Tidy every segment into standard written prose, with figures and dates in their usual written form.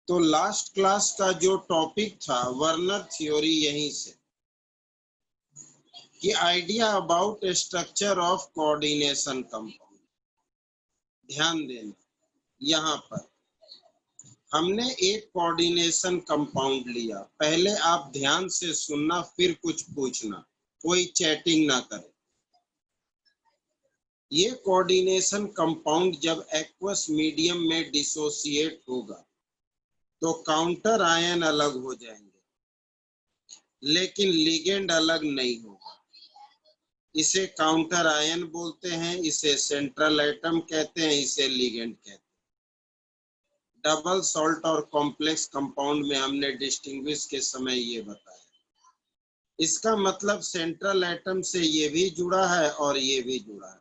तो last class का जो टॉपिक था वर्नर थ्योरी, यहीं से कि idea about structure of coordination compound. ध्यान देना, यहाँ पर हमने एक कोऑर्डिनेशन कंपाउंड लिया। पहले आप ध्यान से सुनना, फिर कुछ पूछना, कोई चैटिंग ना करे। ये कोऑर्डिनेशन कंपाउंड जब एक्वस मीडियम में डिसोसिएट होगा तो काउंटर आयन अलग हो जाएंगे, लेकिन लिगेंड अलग नहीं होगा। इसे काउंटर आयन बोलते हैं, इसे सेंट्रल एटम कहते हैं, इसे लिगेंड कहते हैं। डबल सॉल्ट और कॉम्प्लेक्स कंपाउंड में हमने डिस्टिंग्विश के समय ये बताया। इसका मतलब सेंट्रल एटम से ये भी जुड़ा है और ये भी जुड़ा है।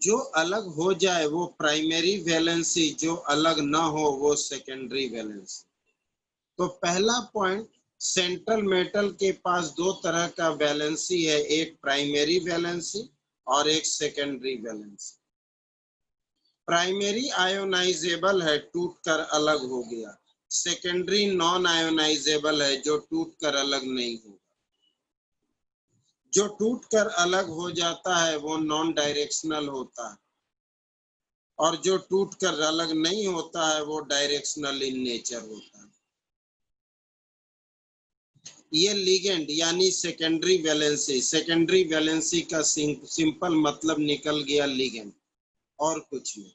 जो अलग हो जाए वो प्राइमरी वैलेंसी, जो अलग ना हो वो सेकेंडरी वैलेंसी। तो पहला पॉइंट, सेंट्रल मेटल के पास दो तरह का वैलेंसी है, एक प्राइमरी वैलेंसी और एक सेकेंडरी वैलेंसी। प्राइमरी आयोनाइजेबल है, टूटकर अलग हो गया। सेकेंडरी नॉन आयोनाइजेबल है, जो टूटकर अलग नहीं होगा। जो टूटकर अलग हो जाता है वो नॉन डायरेक्शनल होता है, और जो टूटकर अलग नहीं होता है वो डायरेक्शनल इन नेचर होता है। ये लिगेंड यानी सेकेंडरी वैलेंसी, सेकेंडरी वैलेंसी का सिंपल मतलब निकल गया लिगेंड, और कुछ नहीं।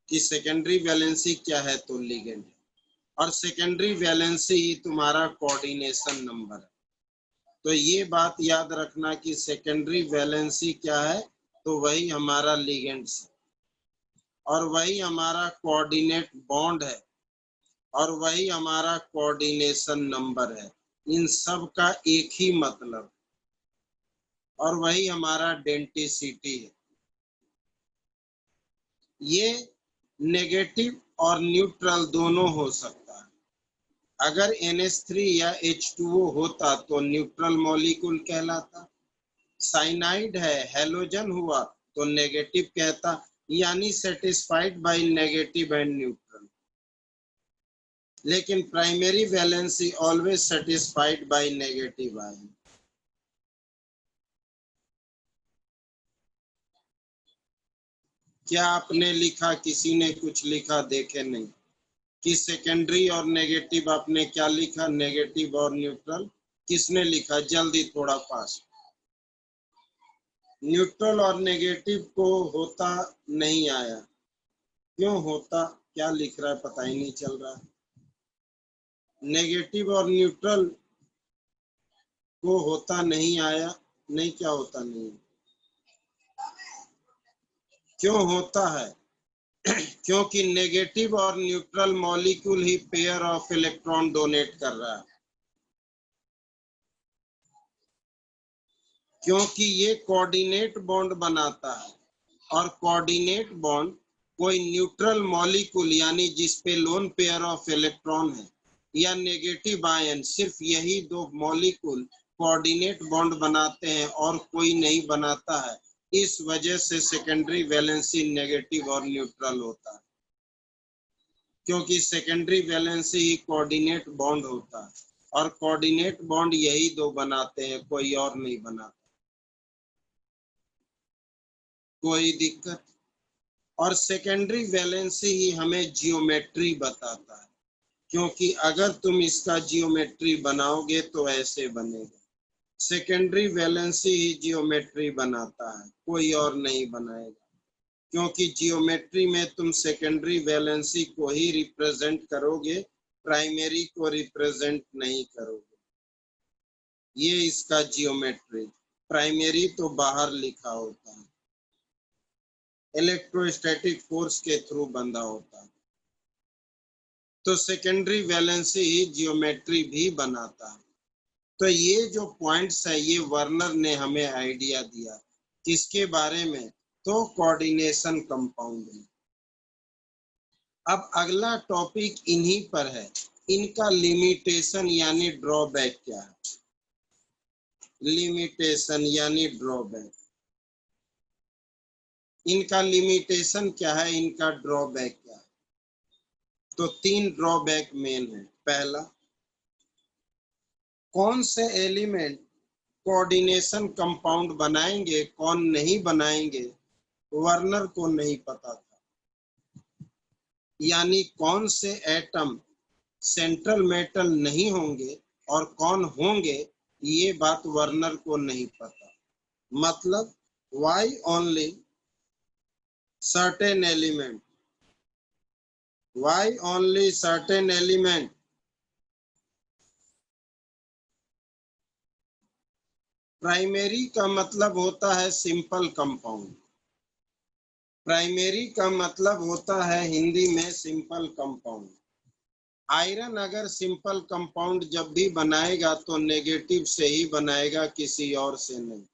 कि सेकेंडरी वैलेंसी क्या है तो लिगेंड है, और सेकेंडरी वैलेंसी ही तुम्हारा कोऑर्डिनेशन नंबर है। तो ये बात याद रखना कि सेकेंडरी वैलेंसी क्या है, तो वही हमारा लिगेंड है और वही हमारा कोऑर्डिनेट बॉन्ड है और वही हमारा कोऑर्डिनेशन नंबर है। इन सब का एक ही मतलब, और वही हमारा डेंटिसिटी है। ये नेगेटिव और न्यूट्रल दोनों हो सकता है। अगर NH3 या H2O होता तो न्यूट्रल मॉलिक्यूल कहलाता। साइनाइड है, हैलोजन हुआ तो नेगेटिव कहता, यानी satisfied by negative and neutral. लेकिन primary valency always satisfied by negative ion. क्या आपने लिखा, किसी ने कुछ लिखा? देखे नहीं कि सेकेंडरी और नेगेटिव आपने क्या लिखा, नेगेटिव और न्यूट्रल। किसने लिखा? जल्दी, थोड़ा फास्ट। न्यूट्रल और नेगेटिव को होता नहीं आया, क्यों होता? क्या लिख रहा है पता ही नहीं चल रहा। नेगेटिव और न्यूट्रल को होता नहीं आया, नहीं क्या होता नहीं, क्यों होता है? क्योंकि नेगेटिव और neutral molecule he pair of electron donate कर रहा है। क्योंकि ये कोऑर्डिनेट बॉन्ड बनाता है, और कोऑर्डिनेट बॉन्ड कोई न्यूट्रल मॉलिक्यूल यानी जिसपे लोन पेयर ऑफ इलेक्ट्रॉन है या नेगेटिव आयन, सिर्फ यही दो मॉलिक्यूल कोऑर्डिनेट बॉन्ड बनाते हैं और कोई नहीं बनाता है। इस वजह से सेकेंडरी वैलेंसी नेगेटिव और न्यूट्रल होता है, क्योंकि सेकेंडरी वैलेंसी ही कोऑर्डिनेट बॉन्ड होता है, और कोऑर्डिनेट बॉन्ड यही दो बनाते हैं, कोई और नहीं बनाता। कोई दिक्कत? और सेकेंडरी वैलेंसी ही हमें जियोमेट्री बताता है, क्योंकि अगर तुम इसका जियोमेट्री बनाओगे तो ऐसे बनेगा। सेकेंडरी वैलेंसी ही जियोमेट्री बनाता है, कोई और नहीं बनाएगा, क्योंकि जियोमेट्री में तुम सेकेंडरी वैलेंसी को ही रिप्रेजेंट करोगे, प्राइमरी को रिप्रेजेंट नहीं करोगे। ये इसका जियोमेट्री। प्राइमरी तो बाहर लिखा होता है, इलेक्ट्रोस्टैटिक फोर्स के थ्रू बंधा होता है। तो सेकेंडरी वैलेंसी ही जियोमेट्री भी बनाता है। तो ये जो पॉइंट्स है ये वर्नर ने हमें आइडिया दिया, किसके बारे में? तो कोऑर्डिनेशन कंपाउंड में। अब अगला टॉपिक इन्हीं पर है, इनका लिमिटेशन यानी ड्रॉबैक क्या है। लिमिटेशन यानी ड्रॉबैक, इनका लिमिटेशन क्या है, इनका ड्रॉबैक क्या है? तो 3 ड्रॉबैक मेन है। पहला, कौन से एलिमेंट कोऑर्डिनेशन कंपाउंड बनाएंगे, कौन नहीं बनाएंगे, वर्नर को नहीं पता था। यानी कौन से एटम सेंट्रल मेटल नहीं होंगे और कौन होंगे, ये बात वर्नर को नहीं पता। मतलब why only certain element, why only certain element. Primary का मतलब होता है सिंपल कंपाउंड, प्राइमरी का मतलब होता है हिंदी में सिंपल कंपाउंड। आयरन अगर सिंपल कंपाउंड जब भी बनाएगा तो नेगेटिव से ही बनाएगा, किसी और से नहीं।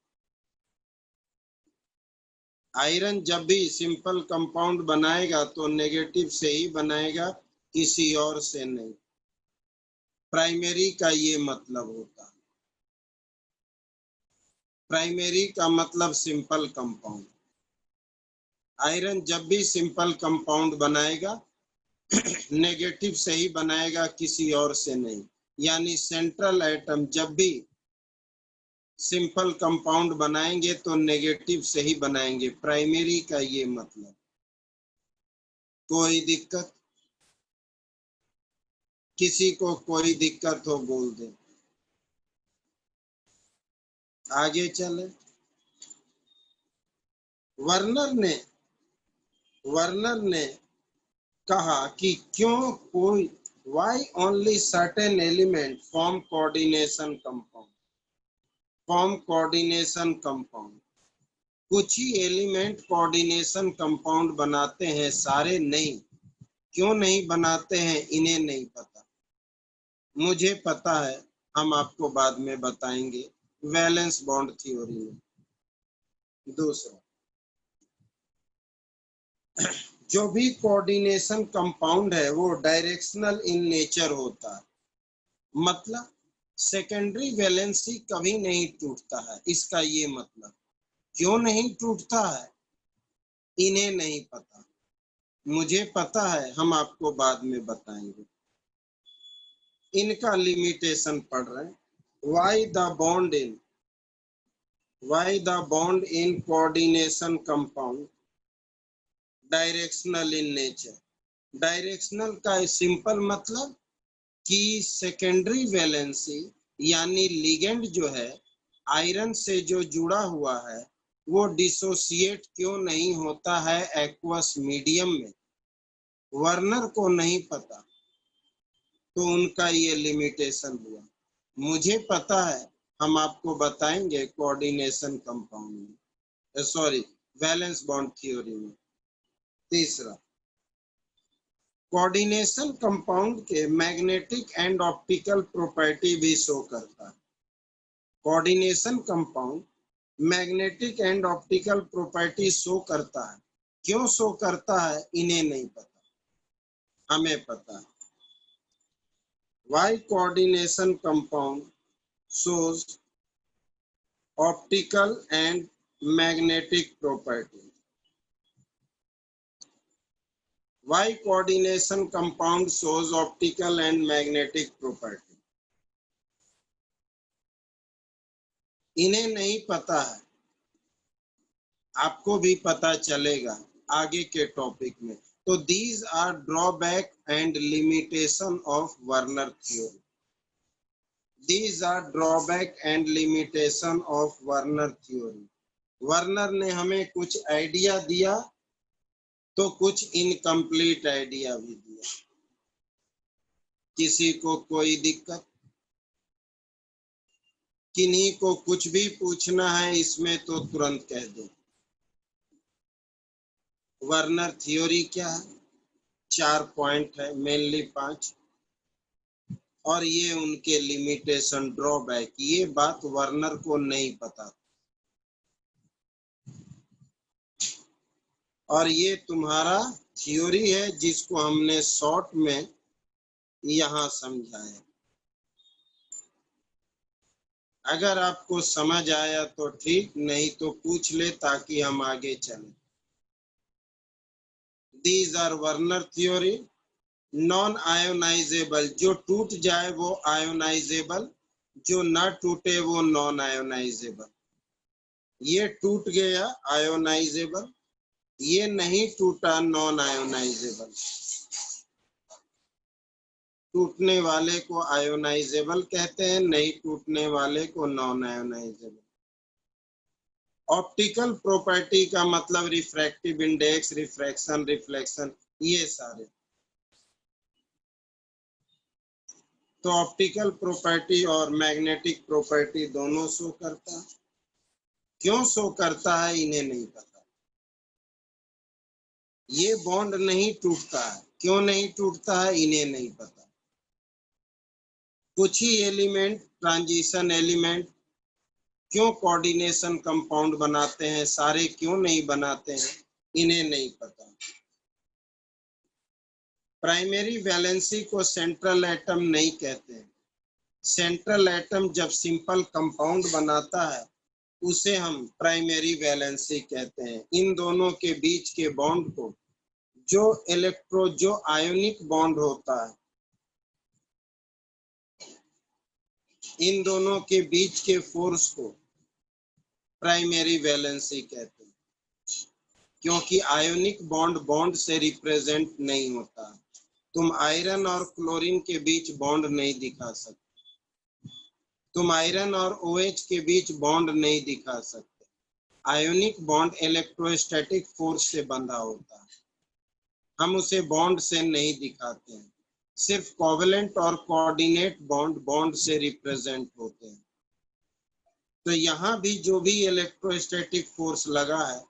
आयरन जब भी सिंपल कंपाउंड बनाएगा तो नेगेटिव से ही बनाएगा, किसी और से नहीं। प्राइमरी का ये मतलब होता है। प्राइमरी का मतलब सिंपल कंपाउंड। आयरन जब भी सिंपल कंपाउंड बनाएगा नेगेटिव से ही बनाएगा, किसी और से नहीं। यानी सेंट्रल एटम जब भी सिंपल कंपाउंड बनाएंगे तो नेगेटिव से ही बनाएंगे। प्राइमरी का ये मतलब। कोई दिक्कत? किसी को कोई दिक्कत हो बोल दे। आगे चले। वर्नर ने कहा कि क्यों कोई why only certain element form coordination compound, form coordination compound। कुछ ही एलिमेंट कोऑर्डिनेशन कंपाउंड बनाते हैं, सारे नहीं। क्यों नहीं बनाते हैं, इन्हें नहीं पता। मुझे पता है, हम आपको बाद में बताएंगे वैलेंस बॉन्ड थ्योरी में। दूसरा, जो भी कोऑर्डिनेशन कंपाउंड है वो डायरेक्शनल इन नेचर होता है। मतलब सेकेंडरी वैलेंसी कभी नहीं टूटता है, इसका ये मतलब। क्यों नहीं टूटता है, इन्हें नहीं पता। मुझे पता है, हम आपको बाद में बताएंगे। इनका लिमिटेशन पढ़ रहे हैं। Why the bond in coordination compound directional in nature. Directional का सिंपल मतलब कि सेकेंडरी वैलेंसी यानी लिगेंड जो है आयरन से जो जुड़ा हुआ है वो डिसोसिएट क्यों नहीं होता है एक्वस मीडियम में, वर्नर को नहीं पता। तो उनका ये लिमिटेशन हुआ। मुझे पता है, हम आपको बताएंगे कोऑर्डिनेशन कंपाउंड में, सॉरी वैलेंस बॉन्ड थ्योरी में। तीसरा, कोऑर्डिनेशन कंपाउंड के मैग्नेटिक एंड ऑप्टिकल प्रॉपर्टी भी शो करता है। Coordination compound magnetic and optical property show करता है। क्यों शो करता है, इन्हें नहीं पता, हमें पता है। Why coordination compound shows optical and magnetic property? Why coordination compound shows optical and magnetic property? इन्हें नहीं पता है, आपको भी पता चलेगा आगे के टॉपिक में। तो these are drawback and limitation of Werner theory. These are drawback and limitation of Werner theory. Werner ने हमें कुछ आइडिया दिया तो कुछ इनकम्प्लीट आइडिया भी दिया। किसी को कोई दिक्कत? किन्हीं को कुछ भी पूछना है इसमें तो तुरंत कह दो। वर्नर थ्योरी क्या है? 4 पॉइंट है, मेनली 5, और ये उनके लिमिटेशन, ड्रॉबैक। ये बात वर्नर को नहीं पता और ये तुम्हारा थ्योरी है जिसको हमने शॉर्ट में यहाँ समझाया। अगर आपको समझ आया तो ठीक, नहीं तो पूछ ले ताकि हम आगे चलें। These are Werner theory. Non ionisable, जो टूट जाए वो आयोनाइजेबल, जो ना टूटे वो नॉन आयोनाइजेबल। ये टूट गया आयोनाइजेबल, ये नहीं टूटा नॉन आयोनाइजेबल। टूटने वाले को आयोनाइजेबल कहते हैं, नहीं टूटने वाले को नॉन आयोनाइजेबल। ऑप्टिकल प्रॉपर्टी का मतलब रिफ्रैक्टिव इंडेक्स, रिफ्रैक्शन, रिफ्लेक्शन, ये सारे। तो ऑप्टिकल प्रॉपर्टी और मैग्नेटिक प्रॉपर्टी दोनों शो करता है। क्यों शो करता है इन्हें नहीं पता। ये बॉन्ड नहीं टूटता है, क्यों नहीं टूटता है इन्हें नहीं पता। कुछ ही एलिमेंट, ट्रांजिशन एलिमेंट क्यों कोऑर्डिनेशन कंपाउंड बनाते हैं, सारे क्यों नहीं बनाते हैं, इन्हें नहीं पता। प्राइमरी वैलेंसी को सेंट्रल एटम नहीं कहते हैं। सेंट्रल एटम जब सिंपल कंपाउंड बनाता है उसे हम प्राइमरी वैलेंसी कहते हैं। इन दोनों के बीच के बॉन्ड को, जो आयोनिक बॉन्ड होता है, इन दोनों के बीच के फोर्स को प्राइमरी वैलेंसी कहते हैं, क्योंकि आयोनिक बॉन्ड बॉन्ड से रिप्रेजेंट नहीं होता। तुम आयरन और क्लोरीन के बीच बॉन्ड नहीं दिखा सकते, तुम आयरन और OH के बीच बॉन्ड नहीं दिखा सकते। आयोनिक बॉन्ड इलेक्ट्रोस्टैटिक फोर्स से बंधा होता है, हम उसे बॉन्ड से नहीं दिखाते हैं। सिर्फ कोवेलेंट और कोऑर्डिनेट बॉन्ड बॉन्ड से रिप्रेजेंट होते हैं। तो यहाँ भी जो भी इलेक्ट्रोस्टैटिक फोर्स लगा है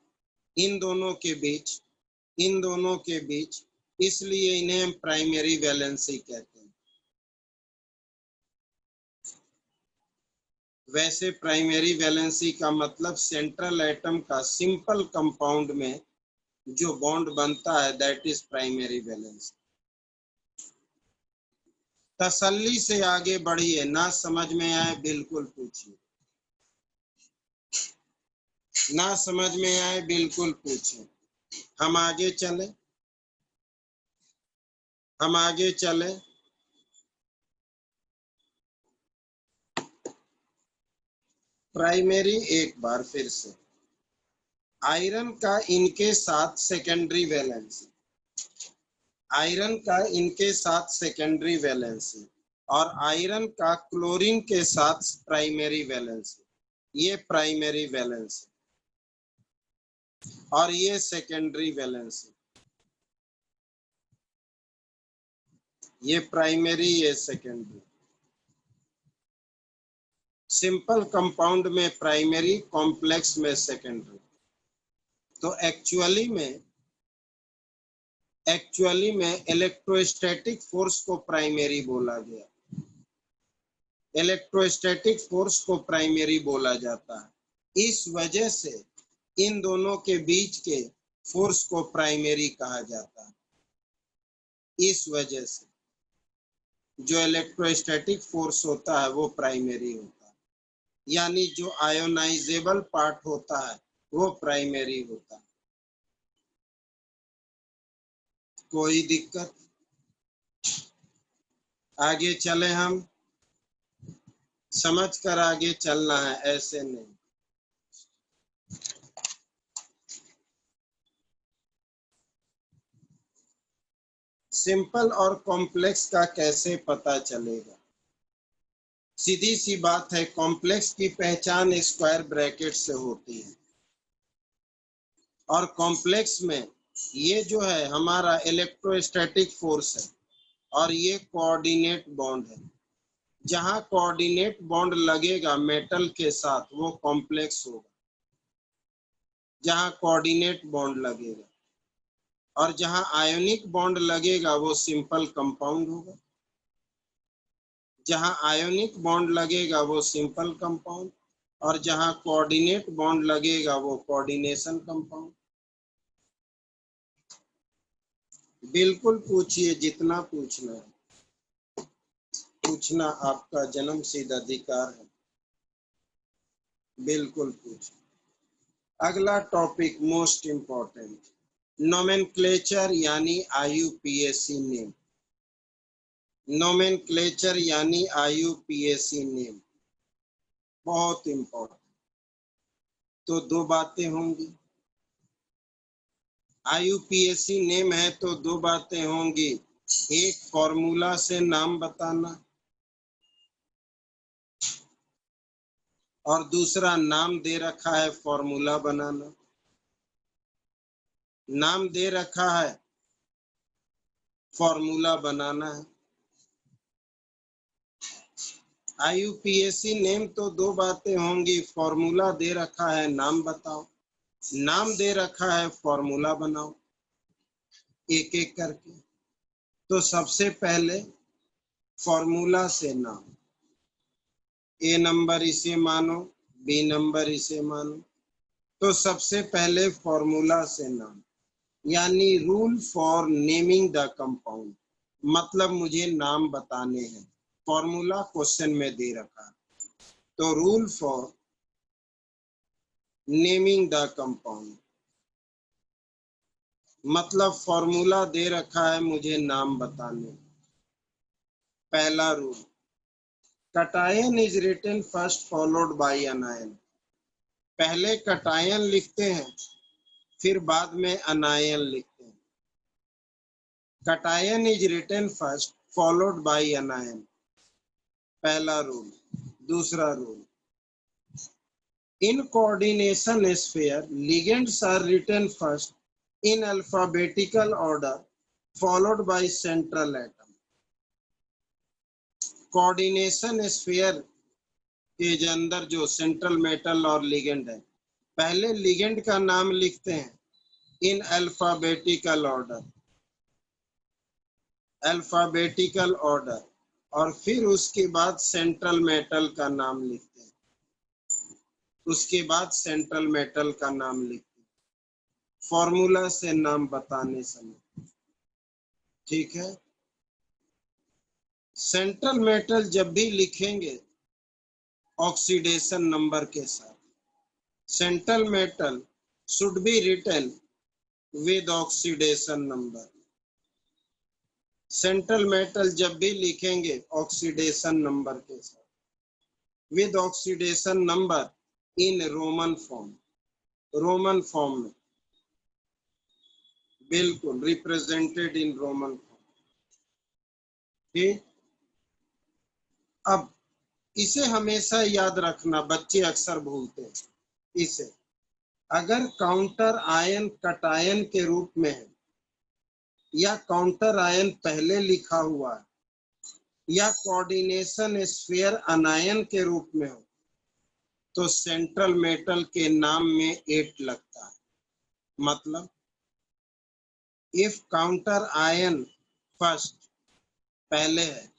इन दोनों के बीच, इसलिए इन्हें हम प्राइमरी वैलेंसी कहते हैं। वैसे प्राइमरी वैलेंसी का मतलब सेंट्रल एटम का सिंपल कंपाउंड में जो बॉन्ड बनता है, दैट इज प्राइमरी वैलेंसी। तसल्ली से आगे बढ़िए, ना समझ में आए बिल्कुल पूछिए, ना समझ में आए बिल्कुल पूछिए। हम आगे चले। प्राइमरी एक बार फिर से, आयरन का इनके साथ सेकेंडरी वैलेंसी, आयरन का इनके साथ सेकेंडरी वैलेंसी, और आयरन का क्लोरीन के साथ प्राइमरी वैलेंसी, ये प्राइमरी वैलेंसी और ये सेकेंडरी वैलेंसी, ये प्राइमरी ये सेकेंडरी। सिंपल कंपाउंड में प्राइमरी, कॉम्प्लेक्स में सेकेंडरी। तो एक्चुअली में इलेक्ट्रोस्टैटिक फोर्स को प्राइमरी बोला गया, इलेक्ट्रोस्टैटिक फोर्स को प्राइमरी बोला जाता है। इस वजह से इन दोनों के बीच के फोर्स को प्राइमरी कहा जाता है। इस वजह से जो इलेक्ट्रोस्टैटिक फोर्स होता है वो प्राइमरी होता है, यानी जो आयोनाइजेबल पार्ट होता है वो प्राइमरी होता है। कोई दिक्कत? आगे चले, हम समझ कर आगे चलना है, ऐसे नहीं। सिंपल और कॉम्प्लेक्स का कैसे पता चलेगा? सीधी सी बात है, कॉम्प्लेक्स की पहचान स्क्वायर ब्रैकेट से होती है, और कॉम्प्लेक्स में ये जो है हमारा इलेक्ट्रोस्टैटिक फोर्स है और ये कोऑर्डिनेट बॉन्ड है। जहां कोऑर्डिनेट बॉन्ड लगेगा मेटल के साथ वो कॉम्प्लेक्स होगा, जहां कोऑर्डिनेट बॉन्ड लगेगा, और जहां आयोनिक बॉन्ड लगेगा वो सिंपल कंपाउंड होगा। जहां आयोनिक बॉन्ड लगेगा वो सिंपल कंपाउंड, और जहां कोऑर्डिनेट बॉन्ड लगेगा वो कोऑर्डिनेशन कंपाउंड। बिल्कुल पूछिए, जितना पूछना है पूछना, आपका जन्मसिद्ध अधिकार है, बिल्कुल पूछिए। अगला टॉपिक मोस्ट इम्पोर्टेंट, नोमेनक्लेचर यानी IUPAC नेम। नोमेनक्लेचर यानी IUPAC नेम, बहुत इंपॉर्टेंट। तो दो बातें होंगी, IUPAC नेम है तो दो बातें होंगी, एक फॉर्मूला से नाम बताना और दूसरा नाम दे रखा है फॉर्मूला बनाना। नाम दे रखा है, फॉर्मूला बनाना है। IUPAC नेम तो दो बातें होंगी, फॉर्मूला दे रखा है नाम बताओ, नाम दे रखा है फॉर्मूला बनाओ, एक एक करके। तो सबसे पहले फॉर्मूला से नाम, A नंबर इसे मानो, B नंबर इसे मानो। तो सबसे पहले फॉर्मूला से नाम यानी rule for naming the compound, मतलब मुझे नाम बताने हैं, फॉर्मूला क्वेश्चन में दे रखा है। तो rule for naming the compound मतलब फॉर्मूला दे रखा है मुझे नाम बताने। पहला rule, cation is written first followed by anion, पहले कटायन लिखते हैं फिर बाद में अनायन लिखते हैं। Cation is written first followed by anion, पहला रूल। दूसरा rule, in coordination sphere ligands are written first in alphabetical order followed by central atom. Coordination sphere के अंदर जो सेंट्रल मेटल और लिगेंड है, पहले लिगेंड का नाम लिखते हैं इन अल्फाबेटिकल ऑर्डर, अल्फाबेटिकल ऑर्डर, और फिर उसके बाद सेंट्रल मेटल का नाम लिखते हैं, उसके बाद सेंट्रल मेटल का नाम लिखते हैं फॉर्मूला से नाम बताने समय। ठीक है, सेंट्रल मेटल जब भी लिखेंगे ऑक्सीडेशन नंबर के साथ, central metal should be written with oxidation number. Central metal जब भी लिखेंगे ऑक्सीडेशन नंबर के साथ, with oxidation number in Roman form, Roman form में, बिल्कुल रिप्रेजेंटेड इन रोमन फॉर्म। ठीक, अब इसे हमेशा याद रखना, बच्चे अक्सर भूलते हैं इसे। अगर काउंटर आयन कटायन के रूप में है या काउंटर आयन पहले लिखा हुआ है या कोऑर्डिनेशन स्फीयर अनायन के रूप में हो तो सेंट्रल मेटल के नाम में 8 लगता है। मतलब इफ काउंटर आयन फर्स्ट पहले है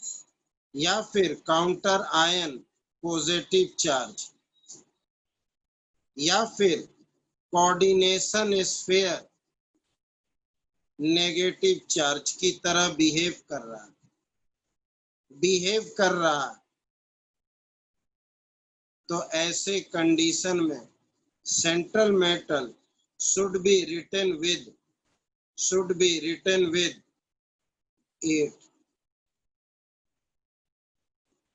या फिर काउंटर आयन पॉजिटिव चार्ज या फिर कोऑर्डिनेशन स्फीयर नेगेटिव चार्ज की तरह बिहेव कर रहा है, बिहेव कर रहा है, तो ऐसे कंडीशन में central metal should be written with 8।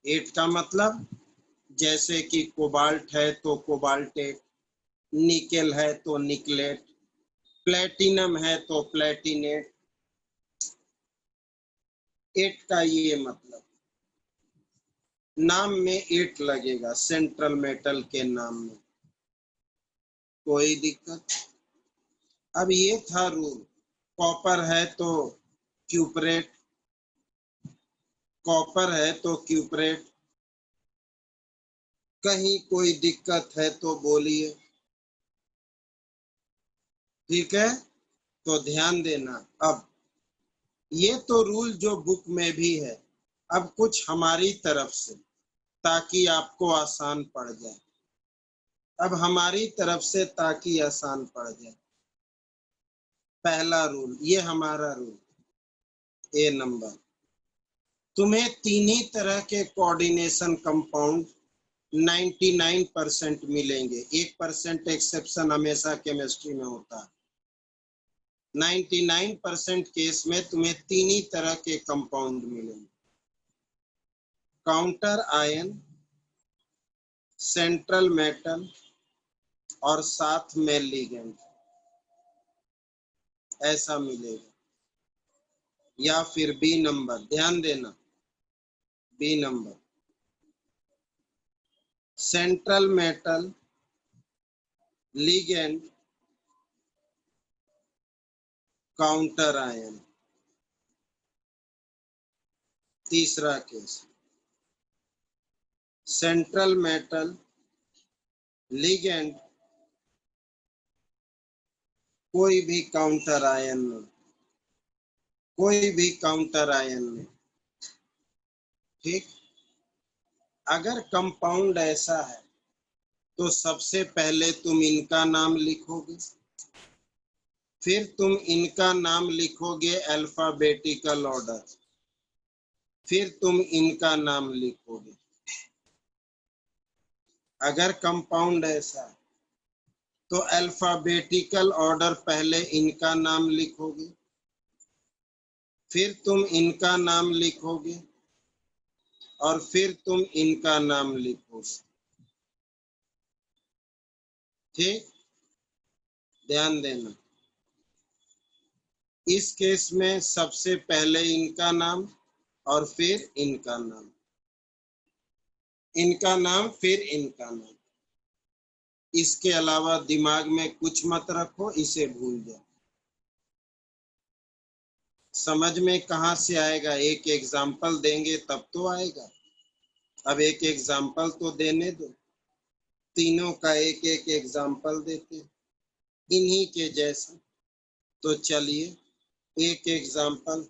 8 का मतलब जैसे कि कोबाल्ट है तो कोबाल्टेट, निकेल है तो निकलेट, प्लेटिनम है तो प्लेटिनेट। 8 का ये मतलब नाम में 8 लगेगा सेंट्रल मेटल के नाम में, कोई दिक्कत। अब ये था रूल, कॉपर है तो क्यूपरेट, कॉपर है तो क्यूपरेट, कहीं कोई दिक्कत है तो बोलिए। ठीक है, तो ध्यान देना। अब ये तो रूल जो बुक में भी है, अब कुछ हमारी तरफ से ताकि आपको आसान पड़ जाए, अब हमारी तरफ से ताकि आसान पड़ जाए। पहला रूल, ये हमारा रूल ए नंबर, तुम्हें तीन ही तरह के कोऑर्डिनेशन कंपाउंड 99% मिलेंगे, 1% एक्सेप्शन हमेशा केमिस्ट्री में होता है। 99% केस में तुम्हें तीन ही तरह के कंपाउंड मिलेंगे। काउंटर आयन, सेंट्रल मेटल और साथ में लिगेंड, ऐसा मिलेगा। या फिर बी नंबर, ध्यान देना, B number, central metal, ligand, counter ion. तीसरा केस, सेंट्रल मेटल, लिगेंड, कोई भी काउंटर आयन में, कोई भी काउंटर आयन में, ठीक। अगर कंपाउंड ऐसा है तो सबसे पहले तुम इनका नाम लिखोगे, फिर तुम इनका नाम लिखोगे अल्फाबेटिकल ऑर्डर, फिर तुम इनका नाम लिखोगे। अगर कंपाउंड ऐसा है तो अल्फाबेटिकल ऑर्डर पहले इनका नाम लिखोगे, फिर तुम इनका नाम लिखोगे और फिर तुम इनका नाम लिखोगे, ठीक। ध्यान देना, इस केस में सबसे पहले इनका नाम और फिर इनका नाम, इनका नाम फिर इनका नाम। इसके अलावा दिमाग में कुछ मत रखो, इसे भूल जाओ। समझ में कहां से आएगा, एक एग्जाम्पल देंगे तब तो आएगा। अब एक एग्जाम्पल तो देने दो, तीनों का एक एक एग्जाम्पल देते हैं इन्हीं के जैसा। तो चलिए एक एग्जाम्पल,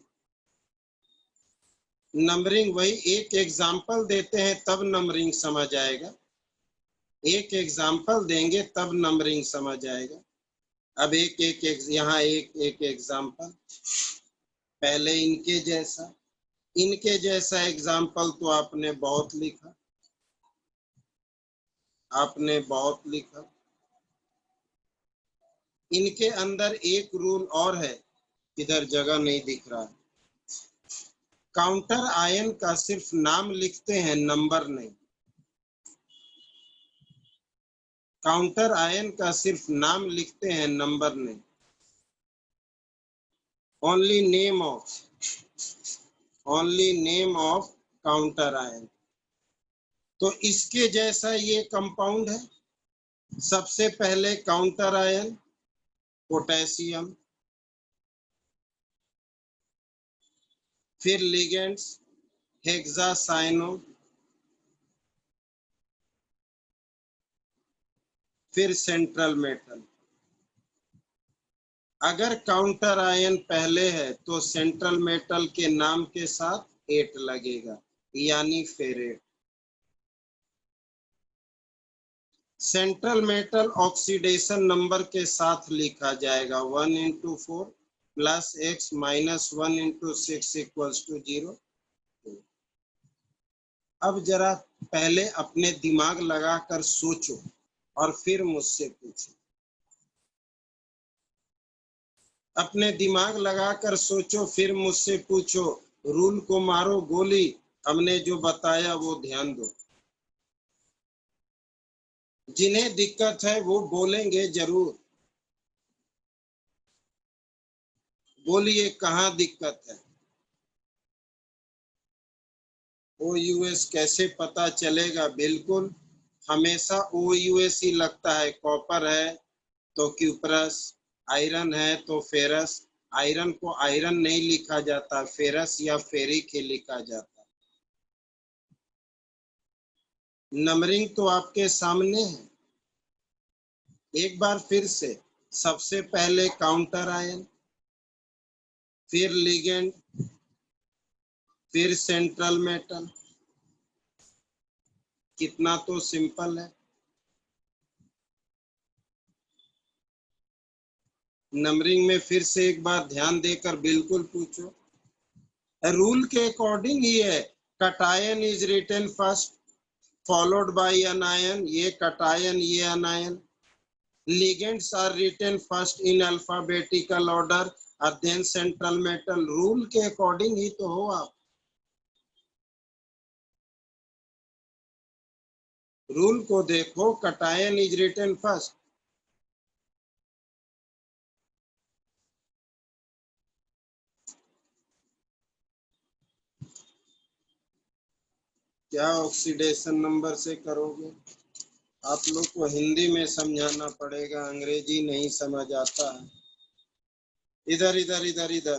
नंबरिंग वही, एक एग्जाम्पल देते हैं तब नंबरिंग समझ आएगा, एक एग्जाम्पल देंगे तब नंबरिंग समझ आएगा। अब एक एक यहाँ एक एक एग्जाम्पल, पहले इनके जैसा, इनके जैसा एग्जाम्पल तो आपने बहुत लिखा, आपने बहुत लिखा। इनके अंदर एक रूल और है, इधर जगह नहीं दिख रहा है। काउंटर आयन का सिर्फ नाम लिखते हैं, नंबर नहीं। काउंटर आयन का सिर्फ नाम लिखते हैं, नंबर नहीं। Only name of counter ion. तो इसके जैसा ये कंपाउंड है। सबसे पहले काउंटर आयन पोटेशियम, फिर लिगेंड्स हेक्सासाइनो, फिर सेंट्रल मेटल। अगर काउंटर आयन पहले है तो सेंट्रल मेटल के नाम के साथ 8 लगेगा, यानी ferrate. Central metal oxidation number के साथ लिखा जाएगा 1 × 4 plus x minus 1 × 6 equals to 0। अब जरा पहले अपने दिमाग लगाकर सोचो और फिर मुझसे पूछो। अपने दिमाग लगाकर सोचो फिर मुझसे पूछो। रूल को मारो गोली, हमने जो बताया वो ध्यान दो। जिन्हें दिक्कत है वो बोलेंगे जरूर। बोलिए कहाँ दिक्कत है। OUS कैसे पता चलेगा? बिल्कुल, हमेशा OUS ही लगता है। कॉपर है तो क्यूपरस, आयरन है तो फेरस। आयरन को आयरन नहीं लिखा जाता, फेरस या फेरिक ही लिखा जाता। नंबरिंग तो आपके सामने है। एक बार फिर से, सबसे पहले काउंटर आयन, फिर लिगेंड, फिर सेंट्रल मेटल। कितना तो सिंपल है। नंबरिंग में फिर से एक बार ध्यान देकर बिल्कुल पूछो। रूल के अकॉर्डिंग ही है। Cation is written first followed by anion, ये कटायन ये anion. Ligands are written first in alphabetical order और देन सेंट्रल मेटल। रूल के अकॉर्डिंग ही तो हो आप। रूल को देखो, कटायन इज रिटन फर्स्ट। क्या ऑक्सीडेशन नंबर से करोगे? आप लोग को हिंदी में समझाना पड़ेगा, अंग्रेजी नहीं समझ आता है। इधर इधर इधर इधर,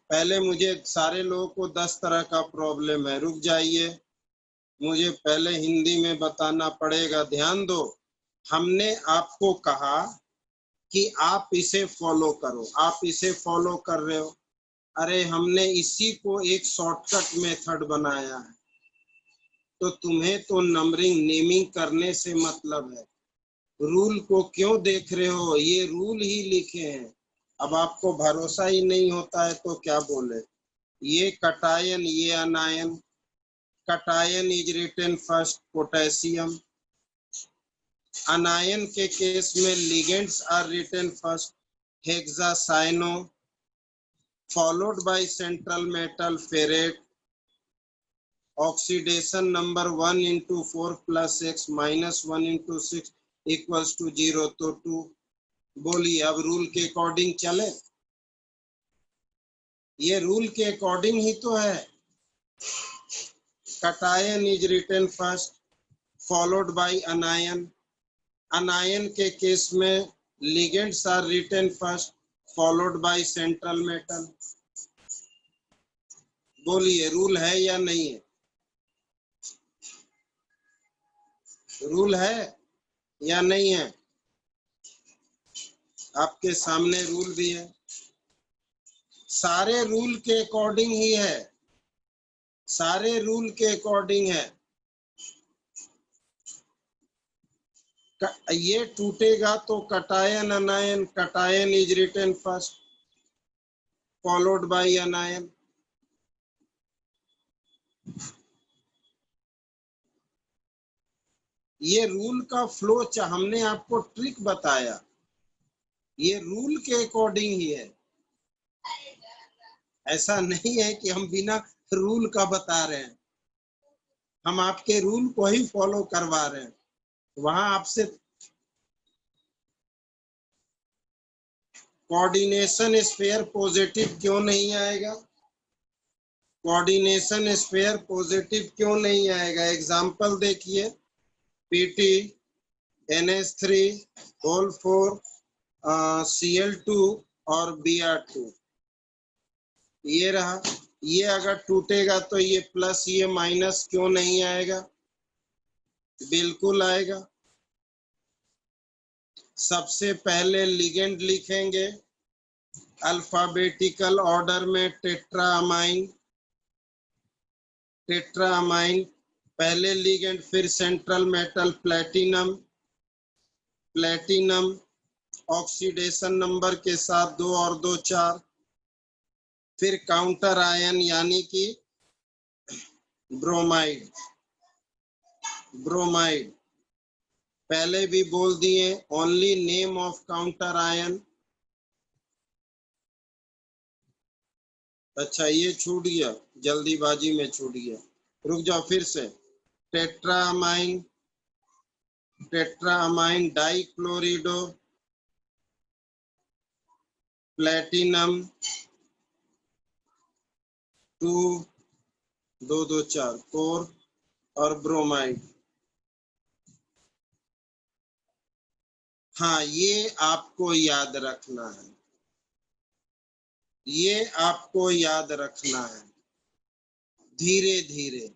पहले मुझे सारे लोगों को 10 तरह का प्रॉब्लम है, रुक जाइए, मुझे पहले हिंदी में बताना पड़ेगा। ध्यान दो, हमने आपको कहा कि आप इसे फॉलो करो, आप इसे फॉलो कर रहे हो। अरे हमने इसी को एक शॉर्टकट मेथड बनाया है, तो तुम्हें तो नंबरिंग नेमिंग करने से मतलब है। रूल को क्यों देख रहे हो? ये रूल ही लिखे हैं। अब आपको भरोसा ही नहीं होता है तो क्या बोले। ये कटायन, ये anion. Cation is written first potassium. Anion के केस में ligands are written first hexacyano, followed by central metal ferrate. Oxidation number 1 into 4 plus x minus 1 into 6 equals to 0, तो 2। बोलिए, अब रूल के अकॉर्डिंग चले? ये रूल के अकॉर्डिंग ही तो है। Cation is written first followed by anion. Anion के केस में ligands are written first followed by central metal. बोलिए, रूल है या नहीं है? रूल है या नहीं है? आपके सामने रूल भी है, सारे रूल के अकॉर्डिंग ही है, सारे रूल के अकॉर्डिंग है। ये टूटेगा तो cation anion, cation is written first followed by anion. ये रूल का फ्लो, हमने आपको ट्रिक बताया, ये रूल के अकॉर्डिंग ही है। ऐसा नहीं है कि हम बिना रूल का बता रहे हैं, हम आपके रूल को ही फॉलो करवा रहे हैं। वहां आपसे कोऑर्डिनेशन स्फीयर पॉजिटिव क्यों नहीं आएगा? कोऑर्डिनेशन स्फीयर पॉजिटिव क्यों नहीं आएगा? एग्जांपल देखिए, पीटी NH3 होल 4 Cl2 और Br2, ये रहा। ये अगर टूटेगा तो ये प्लस ये माइनस क्यों नहीं आएगा? बिल्कुल आएगा। सबसे पहले लिगेंड लिखेंगे अल्फाबेटिकल ऑर्डर में, टेट्रामाइन, टेट्रामाइन पहले लिगेंड, फिर central metal platinum, platinum oxidation number के साथ 2 और 2 4, फिर काउंटर आयन यानी कि ब्रोमाइड, ब्रोमाइड पहले भी बोल दिए, only name of counter ion. अच्छा, ये छूट गया, जल्दीबाजी में छूट गया, रुक जाओ फिर से। टेट्रामाइन, टेट्रामाइन डाइक्लोरिडो, प्लेटिनम 2 2 2 4 4 और ब्रोमाइड। हाँ, ये आपको याद रखना है, ये आपको याद रखना है धीरे धीरे,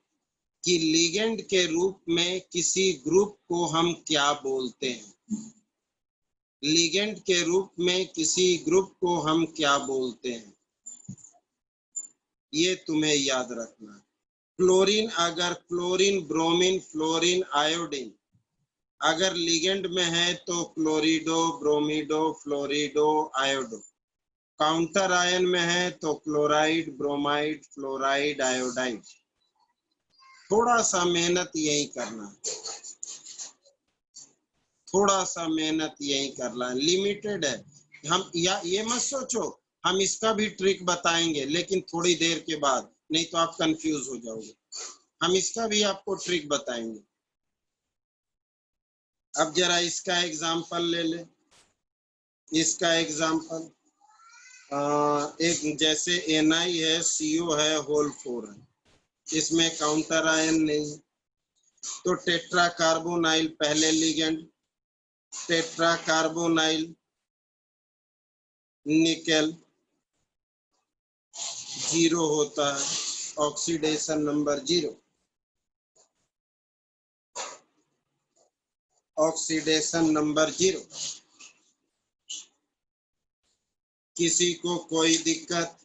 कि लिगेंड के रूप में किसी ग्रुप को हम क्या बोलते हैं, लिगेंड के रूप में किसी ग्रुप को हम क्या बोलते हैं, ये तुम्हें याद रखना है। क्लोरीन, अगर क्लोरीन, ब्रोमीन, फ्लोरीन, आयोडीन अगर लिगेंड में है तो क्लोरिडो, ब्रोमिडो, फ्लोरिडो, आयोडो। काउंटर आयन में है तो क्लोराइड, ब्रोमाइड, फ्लोराइड, आयोडाइड। थोड़ा सा मेहनत यही करना है, थोड़ा सा मेहनत यही करना है, लिमिटेड है। हम ये मत सोचो हम इसका भी ट्रिक बताएंगे, लेकिन थोड़ी देर के बाद, नहीं तो आप कंफ्यूज हो जाओगे। हम इसका भी आपको ट्रिक बताएंगे। अब जरा इसका एग्जाम्पल ले ले, इसका एग्जाम्पल एक जैसे Na है, CO है, होल 4 है, इसमें काउंटर आयन नहीं, तो टेट्रा कार्बोनाइल पहले लिगेंड, टेट्रा कार्बोनाइल निकेल 0 होता है, ऑक्सीडेशन नंबर 0, ऑक्सीडेशन नंबर 0। किसी को कोई दिक्कत?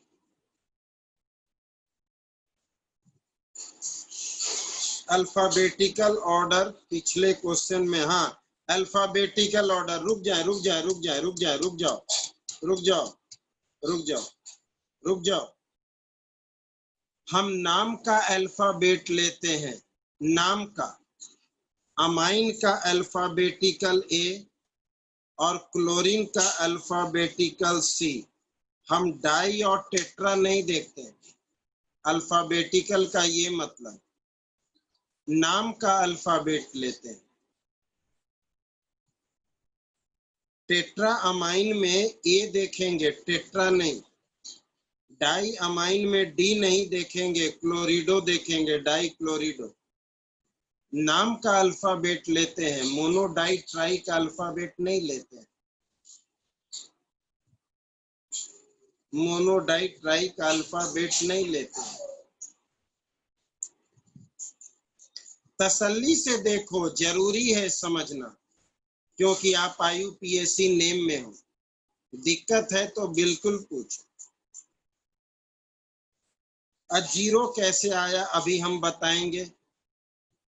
अल्फाबेटिकल ऑर्डर पिछले क्वेश्चन में, हाँ अल्फाबेटिकल ऑर्डर, रुक जाए रुक जाए रुक जाए रुक जाए रुक जाओ रुक जाओ रुक जाओ रुक जाओ, हम नाम का अल्फाबेट लेते हैं, नाम का, अमाइन का अल्फाबेटिकल A और क्लोरीन का अल्फाबेटिकल C। हम डाई और टेट्रा नहीं देखते, अल्फाबेटिकल का ये मतलब नाम का अल्फाबेट लेते हैं। टेट्रा अमाइन में A देखेंगे, टेट्रा नहीं। डाई अमाइन में D नहीं देखेंगे, क्लोरिडो देखेंगे, डाई क्लोरिडो। नाम का अल्फाबेट लेते हैं, मोनो डाई ट्राई का अल्फाबेट नहीं लेते हैं, मोनो डाई ट्राई का अल्फाबेट नहीं लेते हैं। तसल्ली से देखो, जरूरी है समझना, क्योंकि आप IUPAC नेम में हो, दिक्कत है तो बिल्कुल पूछो। जीरो कैसे आया अभी हम बताएंगे,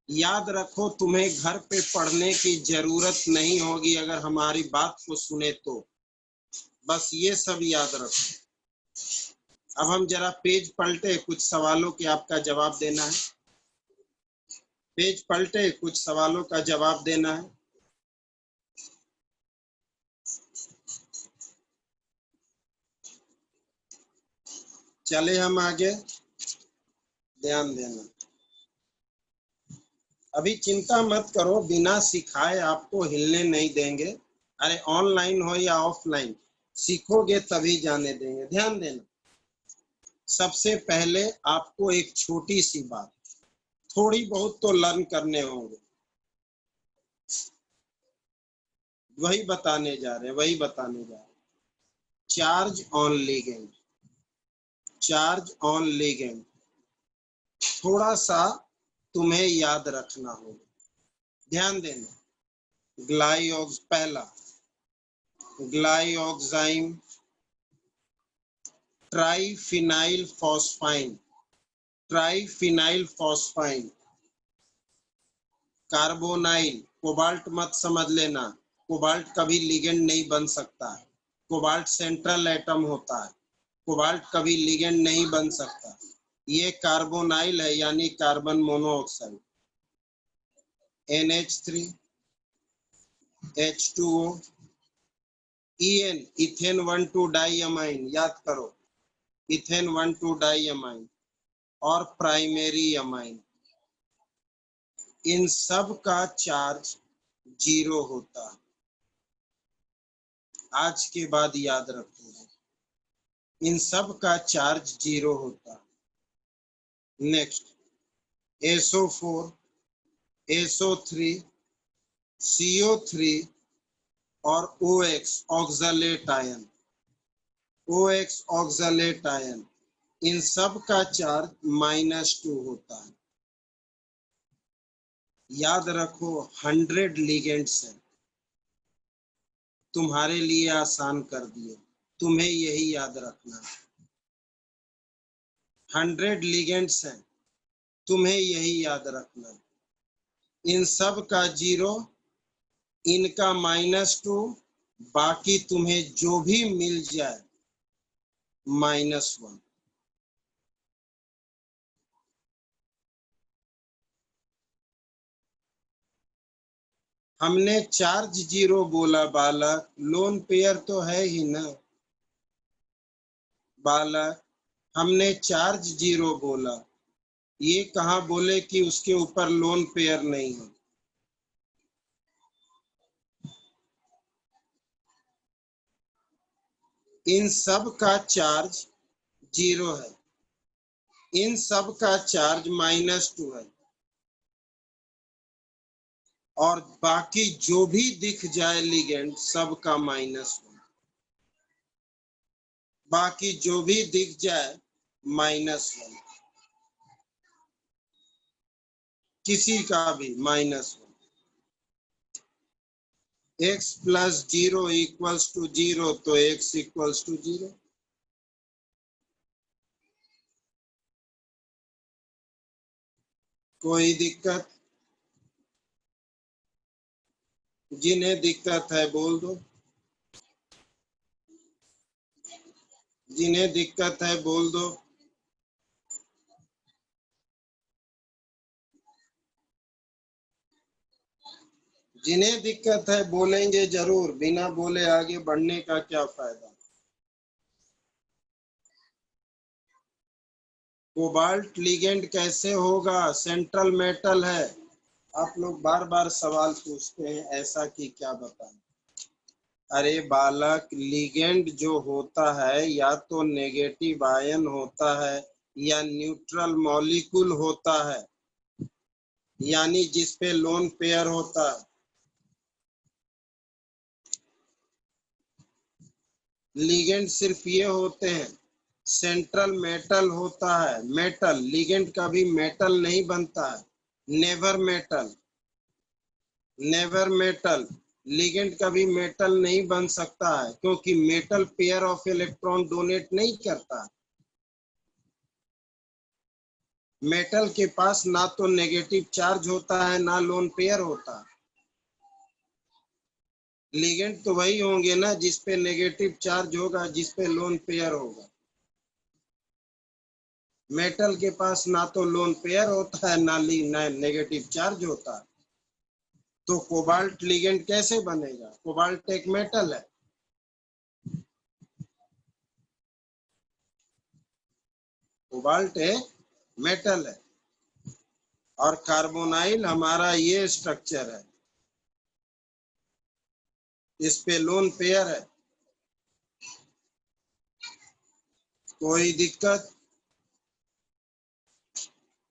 याद रखो, तुम्हें घर पे पढ़ने की जरूरत नहीं होगी अगर हमारी बात को सुने तो, बस ये सब याद रखो। अब हम जरा पेज पलटे, कुछ सवालों के आपका जवाब देना है, पेज पलटे, कुछ सवालों का जवाब देना है। चले हम आगे, ध्यान देना। अभी चिंता मत करो, बिना सिखाए आपको हिलने नहीं देंगे। अरे ऑनलाइन हो या ऑफलाइन, सीखोगे तभी जाने देंगे। ध्यान देना, सबसे पहले आपको एक छोटी सी बात, थोड़ी बहुत तो लर्न करने होंगे, वही बताने जा रहे हैं। Charge on ligand, charge on ligand थोड़ा सा तुम्हें याद रखना होगा, ध्यान देना। पहला ग्लाइऑक्साइम triphenyl phosphine, triphenyl phosphine. Carbonyl, cobalt मत समझ लेना, कोबाल्ट कभी लिगेंड नहीं बन सकता है, कोबाल्ट सेंट्रल एटम होता है, कोबाल्ट कभी लिगेंड नहीं बन सकता। ये कार्बोनाइल है, यानी carbon monoxide. NH3 H2O, EN ethane 1,2 diamine, याद करो, इथेन 1,2 डाइअमाइन और प्राइमरी अमाइन, इन सब का चार्ज 0 होता है। आज के बाद याद रखोगे, इन सब का चार्ज 0 होता है। नेक्स्ट, SO4 SO3 CO3 और OX oxalate ion, OX oxalate ion, इन सब का चार्ज -2 होता है। याद रखो, 100 लिगेंड्स हैं, तुम्हारे लिए आसान कर दिए, तुम्हें यही याद रखना है। 100 लिगेंड्स हैं, तुम्हें यही याद रखना है। इन सब का 0, इनका -2, बाकी तुम्हें जो भी मिल जाए -1। हमने चार्ज 0 बोला बालक, लोन पेयर तो है ही ना बालक, हमने चार्ज 0 बोला, ये कहाँ बोले कि उसके ऊपर लोन पेयर नहीं है। इन सब का चार्ज 0 है, इन सब का चार्ज -2 है, और बाकी जो भी दिख जाए लिगेंड सबका -1, बाकी जो भी दिख जाए -1, किसी का भी -1। x + 0 = 0, तो x = 0। कोई दिक्कत? जिन्हें दिक्कत है बोल दो, जिन्हें दिक्कत है बोल दो। जिन्हें दिक्कत है बोलेंगे जरूर, बिना बोले आगे बढ़ने का क्या फायदा। कोबाल्ट लिगेंड कैसे होगा? सेंट्रल मेटल है। आप लोग बार बार सवाल पूछते हैं ऐसा कि क्या बताएं। अरे बालक, लिगेंड जो होता है या तो नेगेटिव आयन होता है या न्यूट्रल मॉलिक्यूल होता है, यानी जिसपे लोन पेयर होता है। लिगेंड सिर्फ ये होते हैं। सेंट्रल मेटल होता है, मेटल। लिगेंड कभी मेटल नहीं बनता है, never metal, never metal. Ligand कभी मेटल नहीं बन सकता है, क्योंकि metal pair of electron donate नहीं करता। मेटल के पास ना तो नेगेटिव चार्ज होता है ना लोन पेयर होता है। लिगेंड तो वही होंगे ना जिसपे नेगेटिव चार्ज होगा, जिसपे लोन पेयर होगा। मेटल के पास ना तो लोन पेयर होता है ना नेगेटिव चार्ज होता है। तो कोबाल्ट लिगेंड कैसे बनेगा? कोबाल्ट एक मेटल है। कोबाल्ट एक मेटल है, और कार्बोनाइल हमारा ये स्ट्रक्चर है, इस पे लोन पेयर है। कोई दिक्कत?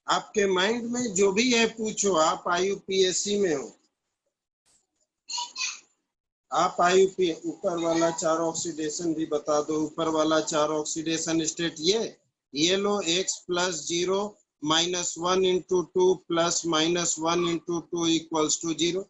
आपके माइंड में जो भी है पूछो। आप IUPAC में हो, आप IUP। ऊपर वाला 4 ऑक्सीडेशन भी बता दो। ऊपर वाला 4 ऑक्सीडेशन स्टेट ये लो, x + 0 -1 × 2 + -1 × 2 = 0।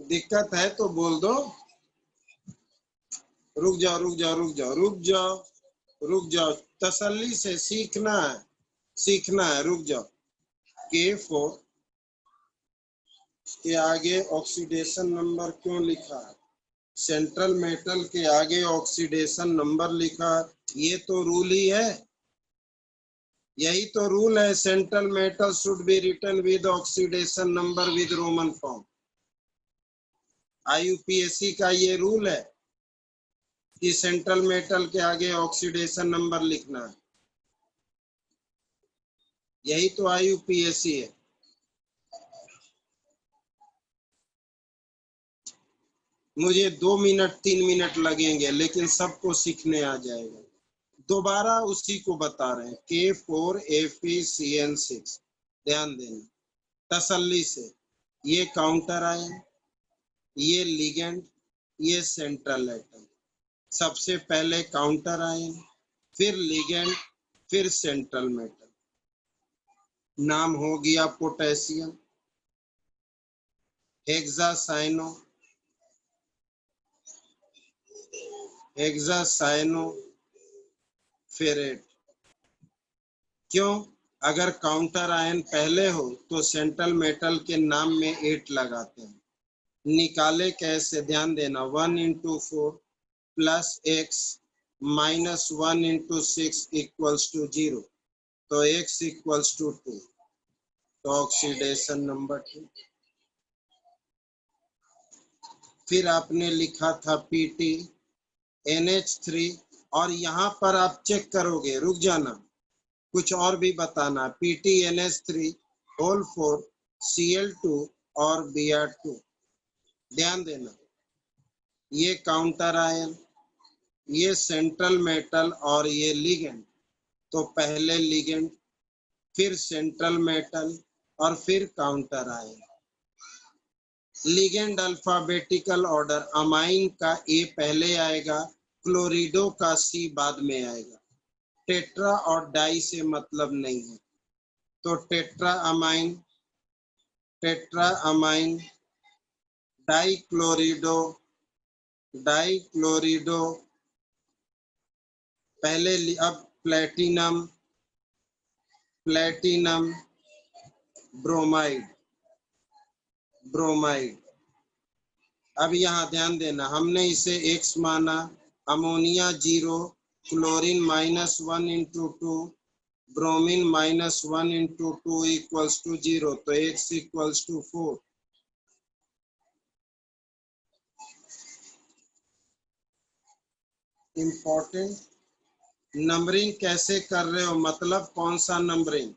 दिक्कत है तो बोल दो। रुक जाओ, रुक जाओ, रुक जाओ, रुक जाओ, रुक जाओ। तसल्ली से सीखना है, सीखना है। रुक जाओ। K4 के आगे ऑक्सीडेशन नंबर क्यों लिखा है? सेंट्रल मेटल के आगे ऑक्सीडेशन नंबर लिखा है, ये तो रूल ही है। यही तो रूल है। Central metal should be written with oxidation number with Roman form. IUPAC का ये रूल है कि सेंट्रल मेटल के आगे ऑक्सीडेशन नंबर लिखना है। यही तो IUPAC है। मुझे 2 मिनट 3 मिनट लगेंगे, लेकिन सबको सीखने आ जाएगा। दोबारा उसी को बता रहे हैं, K4FeCN6। ध्यान देना तसल्ली से। ये काउंटर आयन, ये लिगेंड, ये सेंट्रल एटम। सबसे पहले काउंटर आयन, फिर लिगेंड, फिर सेंट्रल मेटल। नाम हो गया पोटेशियम, हेक्सासाइनो, हेक्सासाइनोफेरेट। क्यों? अगर काउंटर आयन पहले हो तो सेंट्रल मेटल के नाम में 8 लगाते हैं। निकाले कैसे? ध्यान देना। 1 × 4 + x -1 × 6 = 0, तो x = 2, तो ऑक्सीडेशन नंबर 2। फिर आपने लिखा था PT NH3 और यहाँ पर आप चेक करोगे, रुक जाना, कुछ और भी बताना, PTNH3 होल 4 Cl2 और Br2। ध्यान देना, ये काउंटर आयन, ये सेंट्रल मेटल और ये लिगेंड। तो पहले लिगेंड, फिर सेंट्रल मेटल और फिर counter ion. Ligand alphabetical order, amine का ए पहले आएगा, क्लोरिडो का सी बाद में आएगा। टेट्रा और डाई से मतलब नहीं है, तो टेट्रा अमाइन, डाई क्लोरिडो पहले। अब प्लेटिनम ब्रोमाइड। अब यहाँ ध्यान देना, हमने इसे X माना, ammonia 0, chlorine -1 into 2, bromine -1 into 2 equals to 0, तो X equals to 4। Important, numbering कैसे कर रहे हो, मतलब कौन सा नंबरिंग?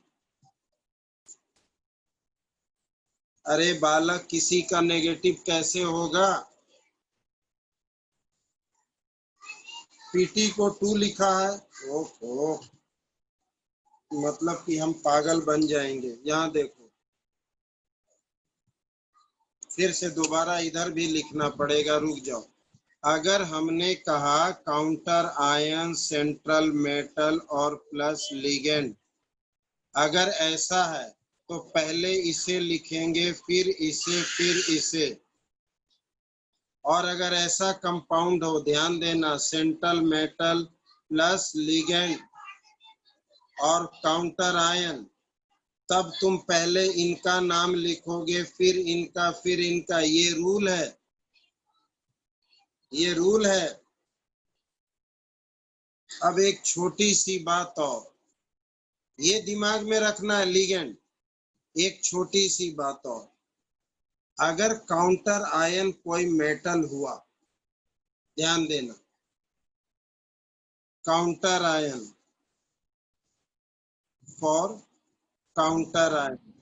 अरे बालक, किसी का नेगेटिव कैसे होगा? PT को 2 लिखा है, ओहो, मतलब कि हम पागल बन जाएंगे। यहाँ देखो, फिर से दोबारा इधर भी लिखना पड़ेगा, रुक जाओ। अगर हमने कहा काउंटर आयन, सेंट्रल मेटल और प्लस लिगेंड, अगर ऐसा है तो पहले इसे लिखेंगे, फिर इसे। और अगर ऐसा कंपाउंड हो, ध्यान देना, सेंट्रल मेटल प्लस लिगेंड और काउंटर आयन, तब तुम पहले इनका नाम लिखोगे, फिर इनका। ये रूल है। अब एक छोटी सी बात और, ये दिमाग में रखना है लिगेंड। एक छोटी सी बात और, अगर काउंटर आयन कोई मेटल हुआ, ध्यान देना, counter ion for counter ion,